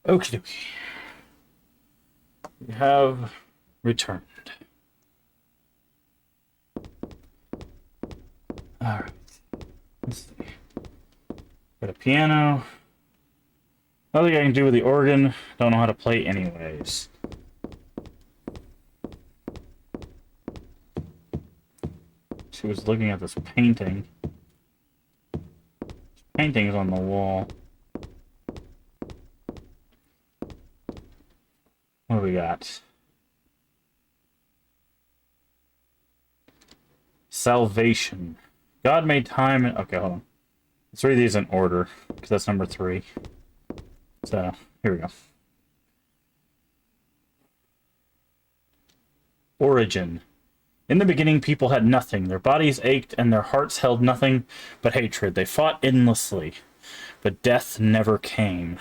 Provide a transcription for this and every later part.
Okie dokie. We have returned. Alright. Let's see. Got a piano. Nothing I can do with the organ. Don't know how to play anyways. She was looking at this painting. This painting's on the wall. What do we got? Salvation. God made time and... Okay, hold on. Let's read these in order, because that's number 3. So, here we go. Origin. In the beginning, people had nothing. Their bodies ached, and their hearts held nothing but hatred. They fought endlessly, but death never came.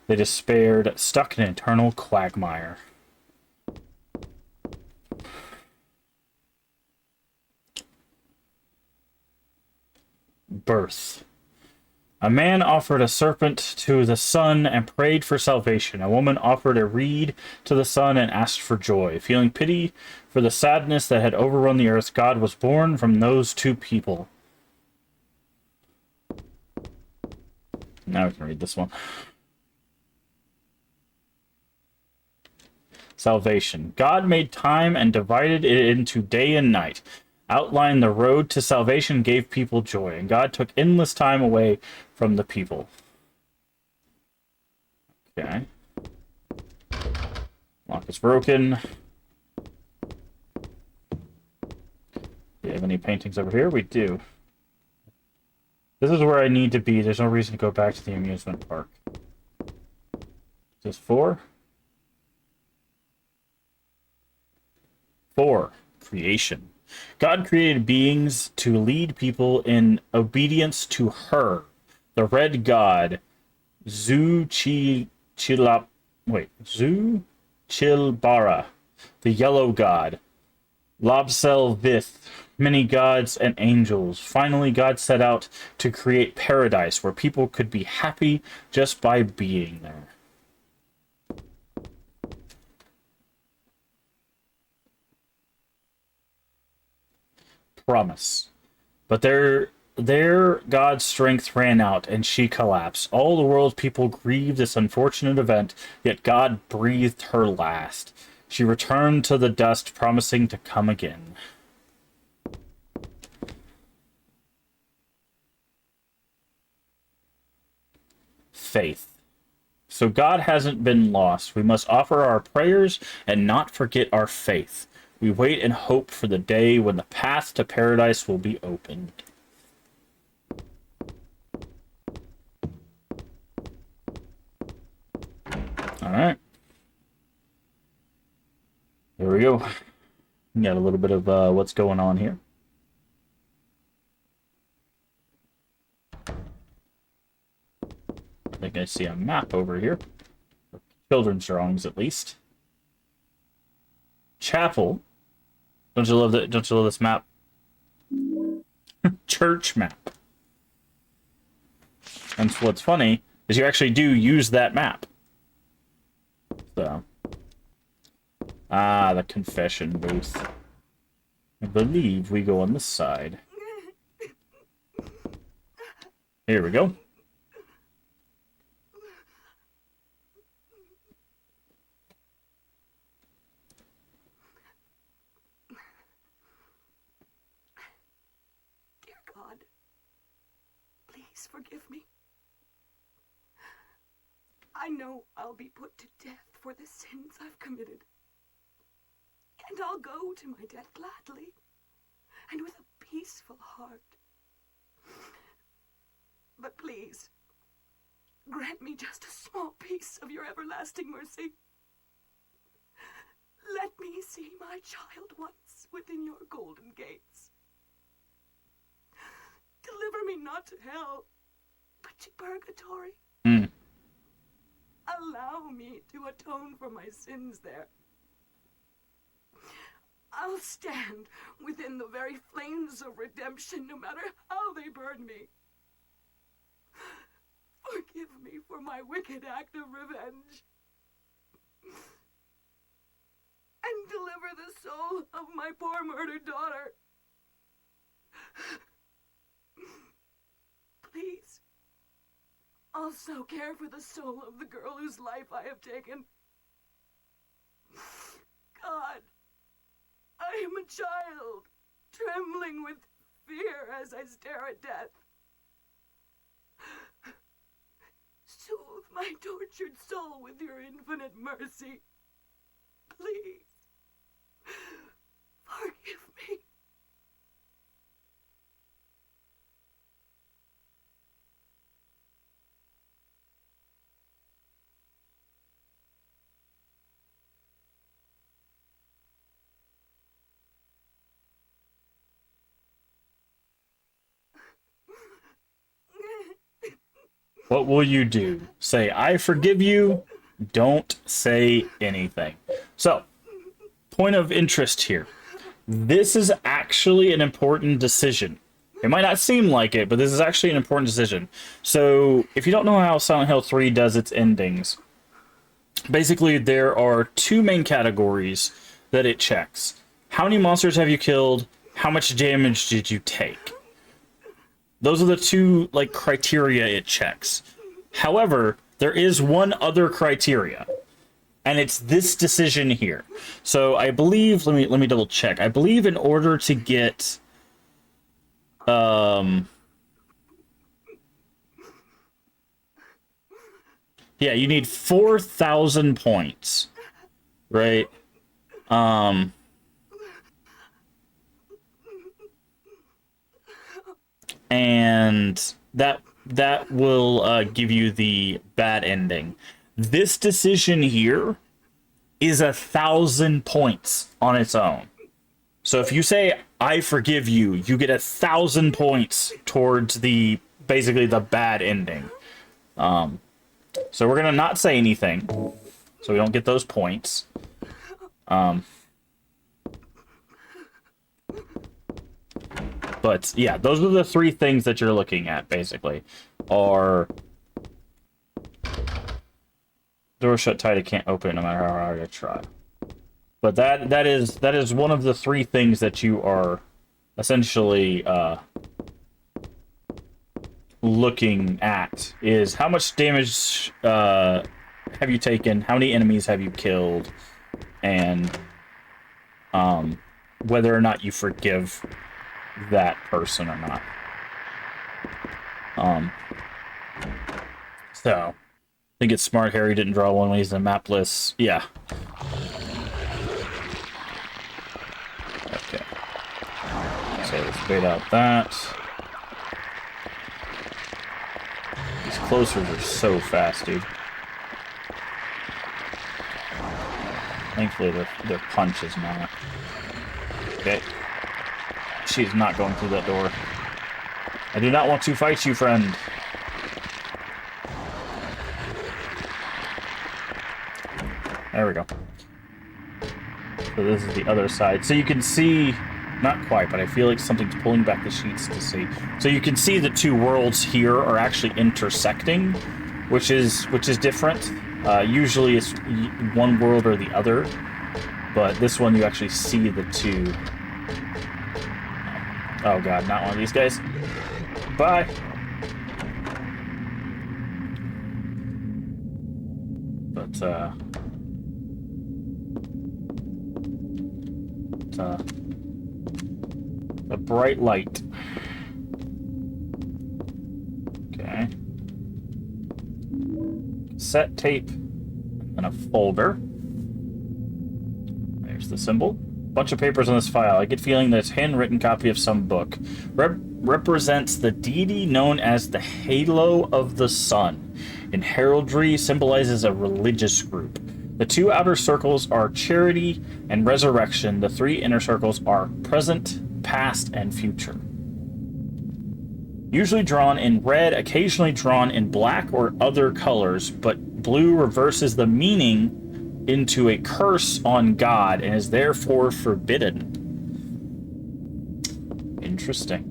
They despaired, stuck in an eternal quagmire. Birth. A man offered a serpent to the sun and prayed for salvation. A woman offered a reed to the sun and asked for joy. Feeling pity for the sadness that had overrun the earth, God was born from those two people. Now we can read this one. Salvation. God made time and divided it into day and night. Outlined the road to salvation, gave people joy, and God took endless time away from the people. Okay. Lock is broken. Do you have any paintings over here? We do. This is where I need to be. There's no reason to go back to the amusement park. Is this 4? 4. Creation. God created beings to lead people in obedience to her, the red god, Zu Chilbara, the yellow god, Lobsel Vith, many gods and angels. Finally, God set out to create paradise where people could be happy just by being there. Promise. But there God's strength ran out, and she collapsed. All the world's people grieved this unfortunate event, yet God breathed her last. She returned to the dust, promising to come again. Faith. So God hasn't been lost. We must offer our prayers and not forget our faith. We wait and hope for the day when the path to paradise will be opened. Alright. Here we go. We got a little bit of what's going on here. I think I see a map over here. Children's drawings, at least. Chapel. Don't you love that? Don't you love this map? Church map. And what's funny is you actually do use that map. So. Ah, the confession booth. I believe we go on this side. Here we go. Forgive me. I know I'll be put to death for the sins I've committed. And I'll go to my death gladly and with a peaceful heart. But please, grant me just a small piece of your everlasting mercy. Let me see my child once within your golden gates. Deliver me not to hell, but to purgatory. Allow me to atone for my sins there. I'll stand within the very flames of redemption, no matter how they burn me. Forgive me for my wicked act of revenge. And deliver the soul of my poor murdered daughter. Please, also care for the soul of the girl whose life I have taken. God, I am a child, trembling with fear as I stare at death. Soothe my tortured soul with your infinite mercy. Please, forgive me. What will you do? Say, I forgive you. Don't say anything. So, point of interest here. This is actually an important decision. It might not seem like it, but this is actually an important decision. So, if you don't know how Silent Hill 3 does its endings, basically there are two main categories that it checks. How many monsters have you killed? How much damage did you take? Those are the two criteria it checks. However, there is one other criteria, and it's this decision here. So I believe, let me double check. I believe in order to get yeah, you need 4,000 points, right? And that will give you the bad ending. This decision here is 1,000 points on its own. So if you say I forgive you, you get 1,000 points towards basically the bad ending. So we're gonna not say anything, so we don't get those points. But yeah, those are the three things that you're looking at, basically. Are door shut tight, it can't open no matter how hard I try. But that is one of the three things that you are essentially looking at, is how much damage have you taken, how many enemies have you killed, and whether or not you forgive that person or not. So I think it's smart Harry didn't draw one when he's in map list. Yeah. Okay. So let's bait out that. These closers are so fast, dude. Thankfully their punch is not. Okay. She's not going through that door. I do not want to fight you, friend. There we go. So this is the other side. So you can see, not quite, but I feel like something's pulling back the sheets to see. So you can see the two worlds here are actually intersecting, which is different. Usually it's one world or the other, but this one you actually see the two. Oh god, not one of these guys. Bye! But, a bright light. Okay. Cassette tape. And a folder. There's the symbol. Bunch of papers on this file. I get the feeling that it's a handwritten copy of some book. Represents the deity known as the Halo of the Sun. In heraldry, symbolizes a religious group. The two outer circles are charity and resurrection. The three inner circles are present, past, and future. Usually drawn in red, occasionally drawn in black or other colors, but blue reverses the meaning into a curse on God and is therefore forbidden. Interesting.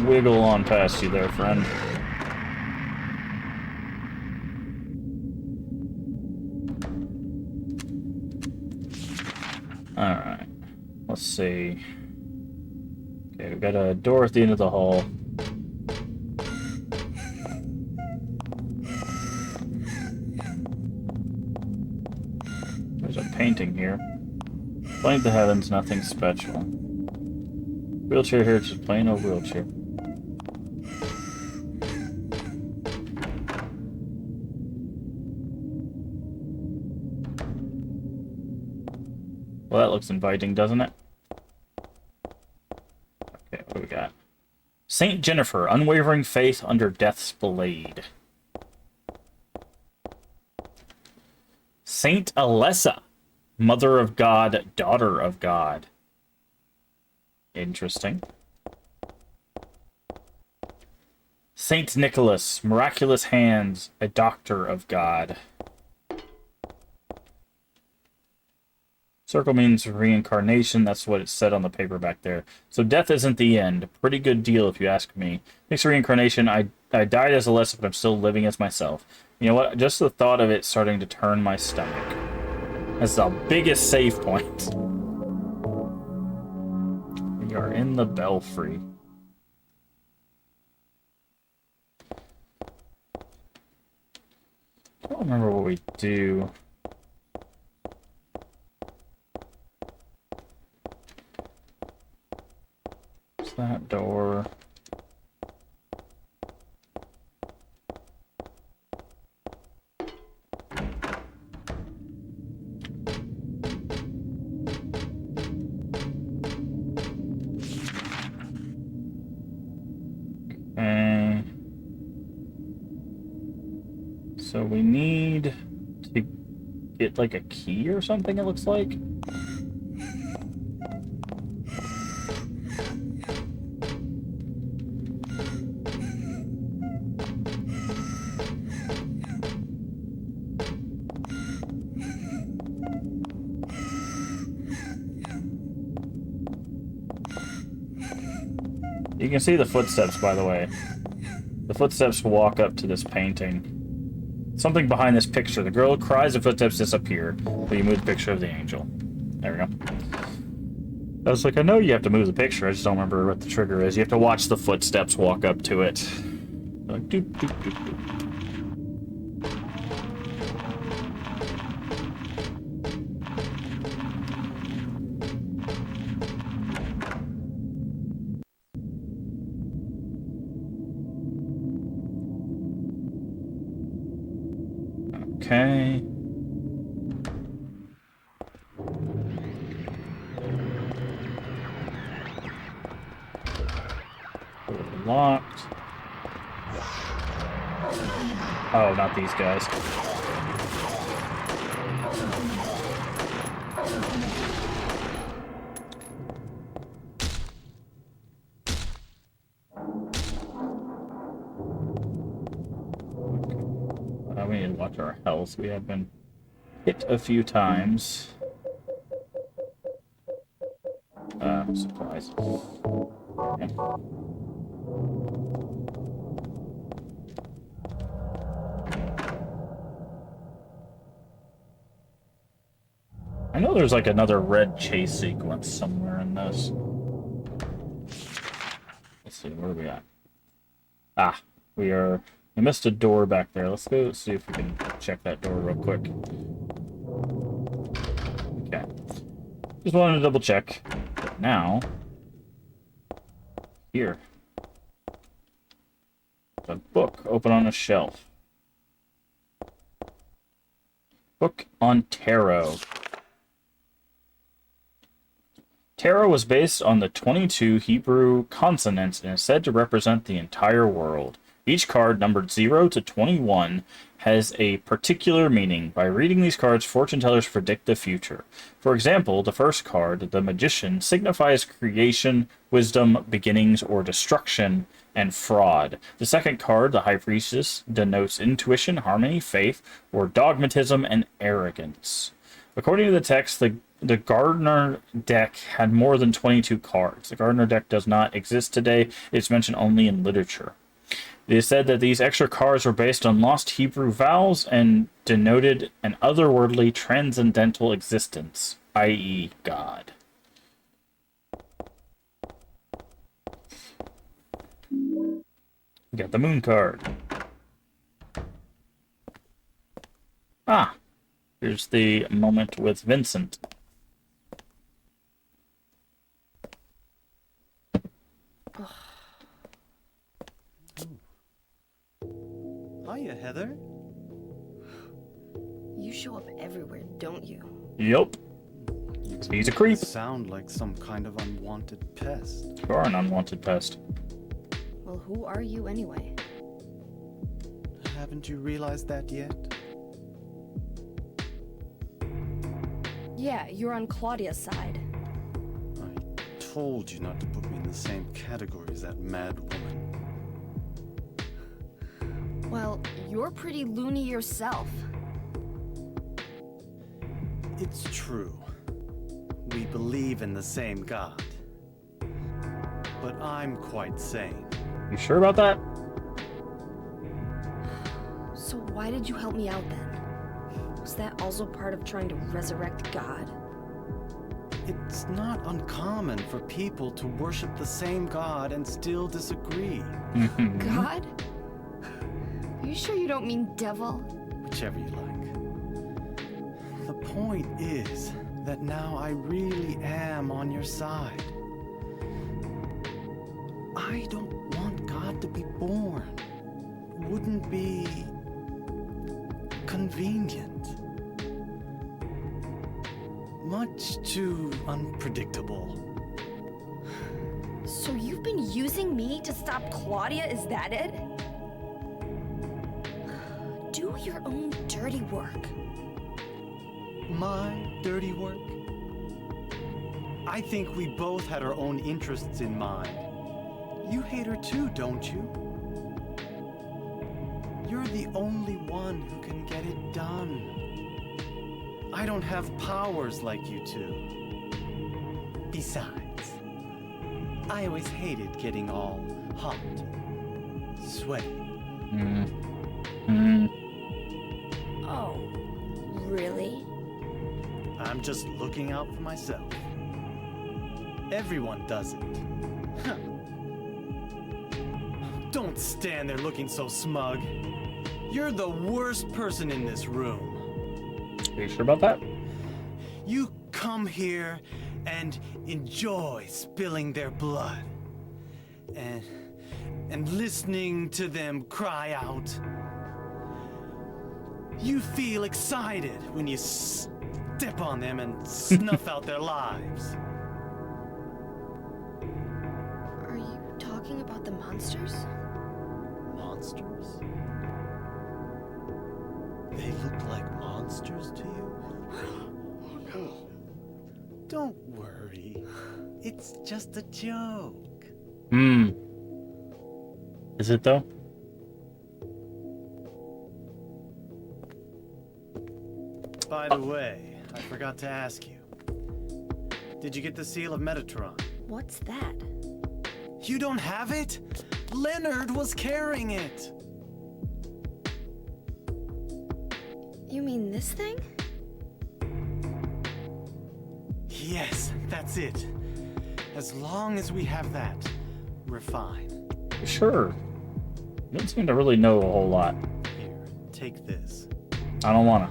wiggle on past you there, friend. Alright. Let's see. Okay, we've got a door at the end of the hall. There's a painting here. Plain to heavens, nothing special. Wheelchair here, just plain old wheelchair. Well, that looks inviting, doesn't it? Okay, what do we got? Saint Jennifer, unwavering faith under death's blade. Saint Alessa, mother of God, daughter of God. Interesting. Saint Nicholas, miraculous hands, a doctor of God. Circle means reincarnation. That's what it said on the paper back there. So death isn't the end. Pretty good deal, if you ask me. Thanks to reincarnation, I died as Alessa, but I'm still living as myself. You know what? Just the thought of it starting to turn my stomach. That's the biggest save point. We are in the belfry. I don't remember what we do. What's that door? Okay. So we need to get like a key or something, it looks like. You can see the footsteps, by the way. The footsteps walk up to this painting. Something behind this picture. The girl cries, the footsteps disappear. But you move the picture of the angel. There we go. I was like, I know you have to move the picture, I just don't remember what the trigger is. You have to watch the footsteps walk up to it. Like, doop, doop, doop, doop. Okay. Locked. Oh, not these guys. We need to watch our health. We have been hit a few times. Supplies. Okay. I know there's like another red chase sequence somewhere in this. Let's see, where are we at? Ah, we missed a door back there. Let's go see if we can check that door real quick. Okay. Just wanted to double check. But now, here. A book open on a shelf. Book on tarot. Tarot was based on the 22 Hebrew consonants and is said to represent the entire world. Each card, numbered 0 to 21, has a particular meaning. By reading these cards, fortune tellers predict the future. For example, the first card, the Magician, signifies creation, wisdom, beginnings, or destruction, and fraud. The second card, the High Priestess, denotes intuition, harmony, faith, or dogmatism and arrogance. According to the text, the the Gardner deck had more than 22 cards. The Gardner deck does not exist today. It's mentioned only in literature. It is said that these extra cards were based on lost Hebrew vowels and denoted an otherworldly transcendental existence, i.e. God. We got the moon card. Ah, here's the moment with Vincent. Hiya, Heather. You show up everywhere, don't you? Yup. He's a creep. Sound like some kind of unwanted pest. You are an unwanted pest. Well, who are you anyway? Haven't you realized that yet? Yeah, you're on Claudia's side. I told you not to put me in the same category as that mad woman. Well, you're pretty loony yourself. It's true. We believe in the same God. But I'm quite sane. You sure about that? So why did you help me out then? Was that also part of trying to resurrect God? It's not uncommon for people to worship the same God and still disagree. God? Are you sure you don't mean devil? Whichever you like. The point is that now I really am on your side. I don't want God to be born. Wouldn't be convenient. Much too unpredictable. So you've been using me to stop Claudia, is that it? Do your own dirty work. My dirty work? I think we both had our own interests in mind. You hate her too, don't you? You're the only one who can get it done. I don't have powers like you two. Besides, I always hated getting all hot, sweaty. Oh, really? I'm just looking out for myself. Everyone does it. Huh. Don't stand there looking so smug. You're the worst person in this room. Are you sure about that? You come here and enjoy spilling their blood. And listening to them cry out. You feel excited when you step on them and snuff out their lives. Are you talking about the monsters? Monsters? They look like monsters to you? Oh no. Don't worry. It's just a joke. Is it though? By the way, I forgot to ask you. Did you get the Seal of Metatron? What's that? You don't have it? Leonard was carrying it. You mean this thing? Yes, that's it. As long as we have that, we're fine. Sure. You don't seem to really know a whole lot. Here, take this. I don't wanna.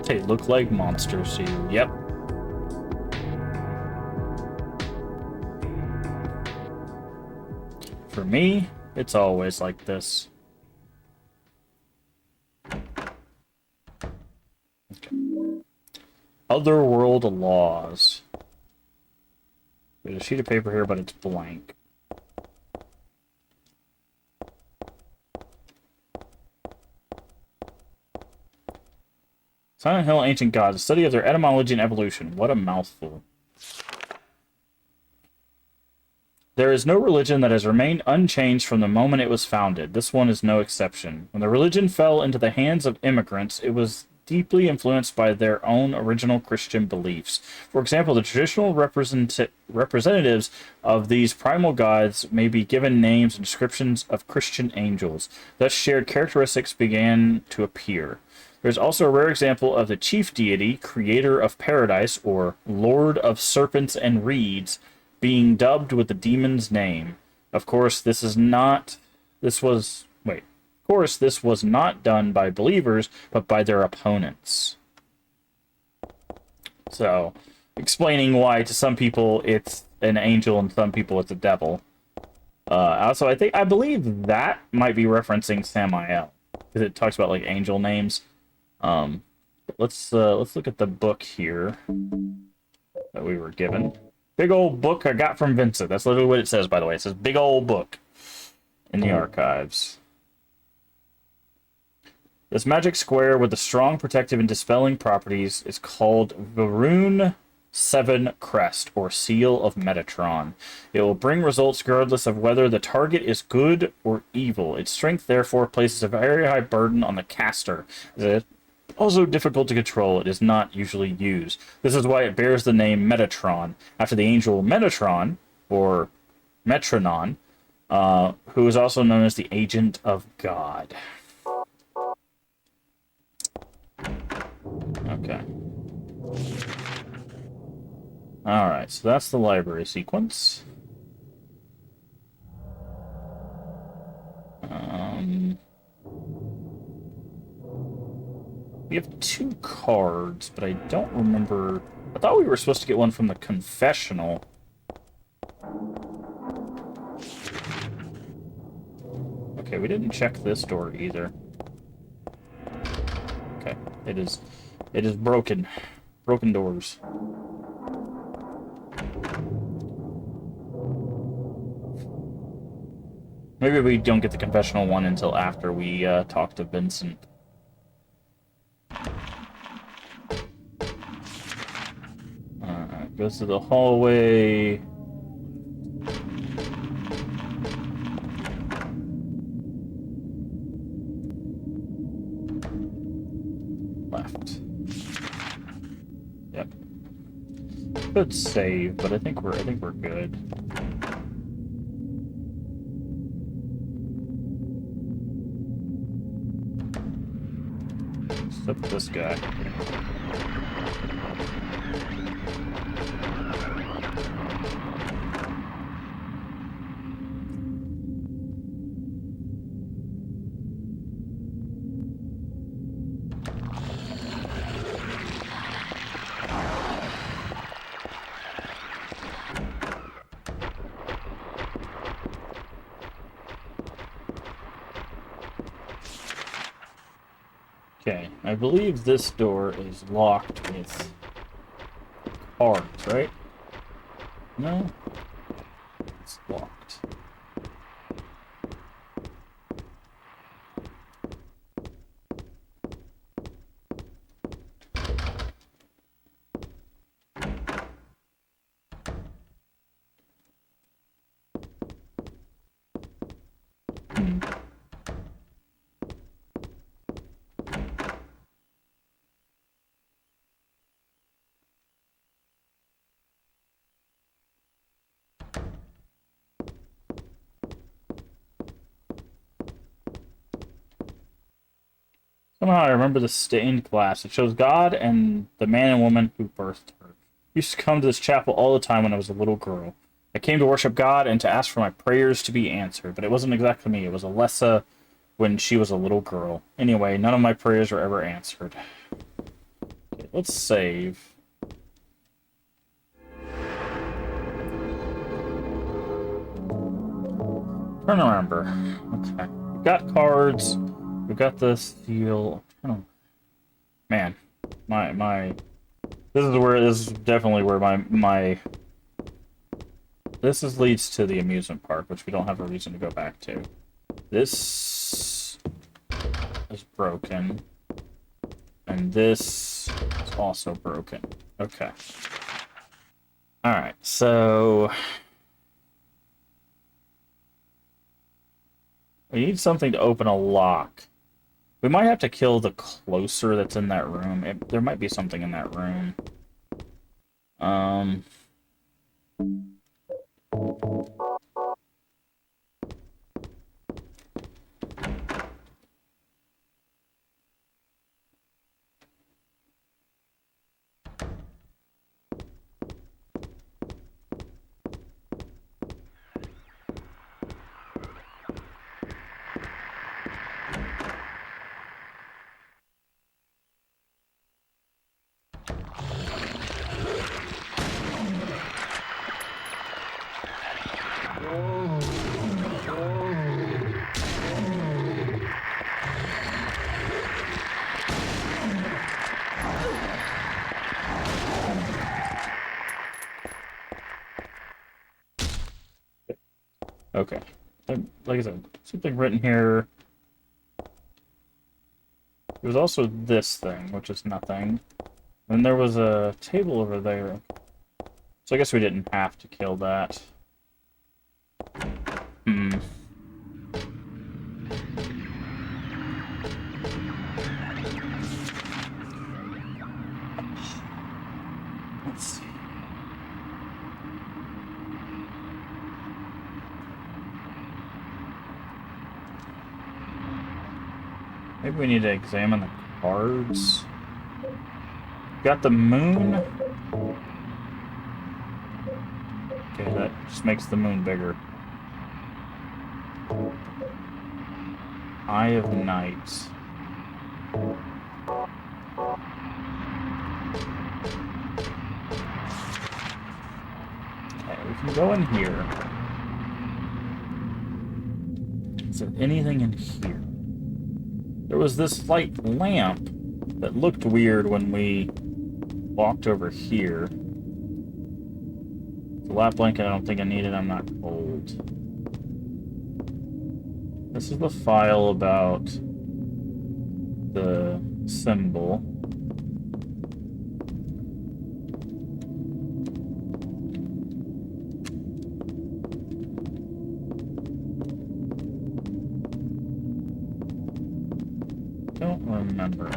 They look like monsters to you. Yep. For me, it's always like this. Okay. Otherworld laws. There's a sheet of paper here, but it's blank. Silent Hill Ancient Gods, a study of their etymology and evolution. What a mouthful. There is no religion that has remained unchanged from the moment it was founded. This one is no exception. When the religion fell into the hands of immigrants, it was deeply influenced by their own original Christian beliefs. For example, the traditional representatives of these primal gods may be given names and descriptions of Christian angels. Thus, shared characteristics began to appear. There's also a rare example of the chief deity, creator of paradise, or lord of serpents and reeds, being dubbed with the demon's name. Of course, this was not done by believers, but by their opponents. So, explaining why to some people it's an angel and some people it's a devil. Also, I believe that might be referencing Samael, because it talks about like angel names. Let's look at the book here that we were given. Big old book I got from Vincent. That's literally what it says, by the way. It says big old book in the archives. This magic square with the strong protective and dispelling properties is called Varun 7 Crest, or Seal of Metatron. It will bring results regardless of whether the target is good or evil. Its strength, therefore, places a very high burden on the caster. It's also difficult to control. It is not usually used. This is why it bears the name Metatron, after the angel Metatron, or Metronon, who is also known as the Agent of God. Okay. Alright, so that's the library sequence. We have 2 cards, but I don't remember... I thought we were supposed to get one from the confessional. Okay, we didn't check this door either. Okay, it is broken. Broken doors. Maybe we don't get the confessional one until after we talk to Vincent. Goes to the hallway. Left. Yep. Could save, but I think we're good. Except this guy. Okay, I believe this door is locked with cards, right? No? It's locked. Somehow I remember the stained glass. It shows God and the man and woman who birthed her. I used to come to this chapel all the time when I was a little girl. I came to worship God and to ask for my prayers to be answered, but it wasn't exactly me. It was Alessa when she was a little girl. Anyway, none of my prayers were ever answered. Okay, let's save. Trying to remember. Okay. We've got cards. We've got the seal. Man, my. This is definitely where my. This leads to the amusement park, which we don't have a reason to go back to. This is broken, and this is also broken. Okay. All right, so. We need something to open a lock. We might have to kill the closer that's in that room. There might be something in that room. Okay. Like I said, something written here. There was also this thing, which is nothing. Then there was a table over there. So I guess we didn't have to kill that. Let's see. Maybe we need to examine the cards. Got the moon. Okay, that just makes the moon bigger. Eye of Night. Okay, we can go in here. Is there anything in here? There was this light lamp that looked weird when we walked over here. The lap blanket I don't think I need it, I'm not cold. This is the file about the symbol. Don't remember.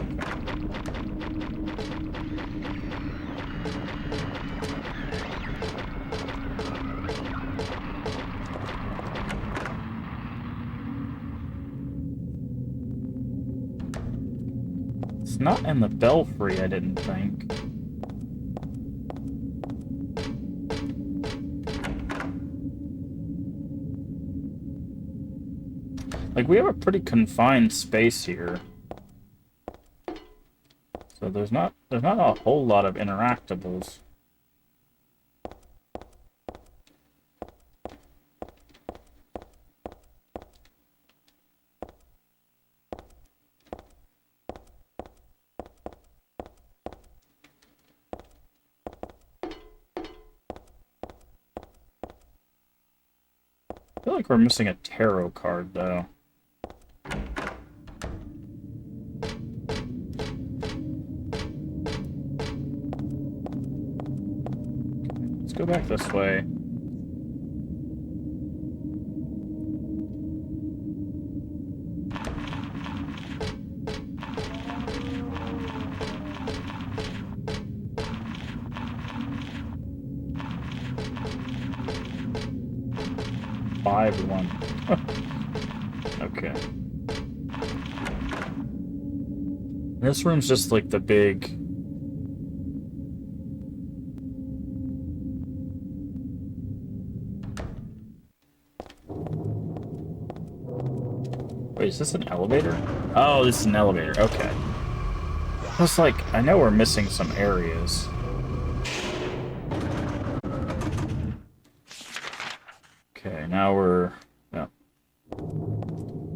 It's not in the belfry, I didn't think. Like, we have a pretty confined space here. So there's not a whole lot of interactables. I feel like we're missing a tarot card, though. Let's go back this way. One. Okay. This room's just like the big... Wait, is this an elevator? Oh, this is an elevator. Okay. It's like, I know we're missing some areas. Okay, now we're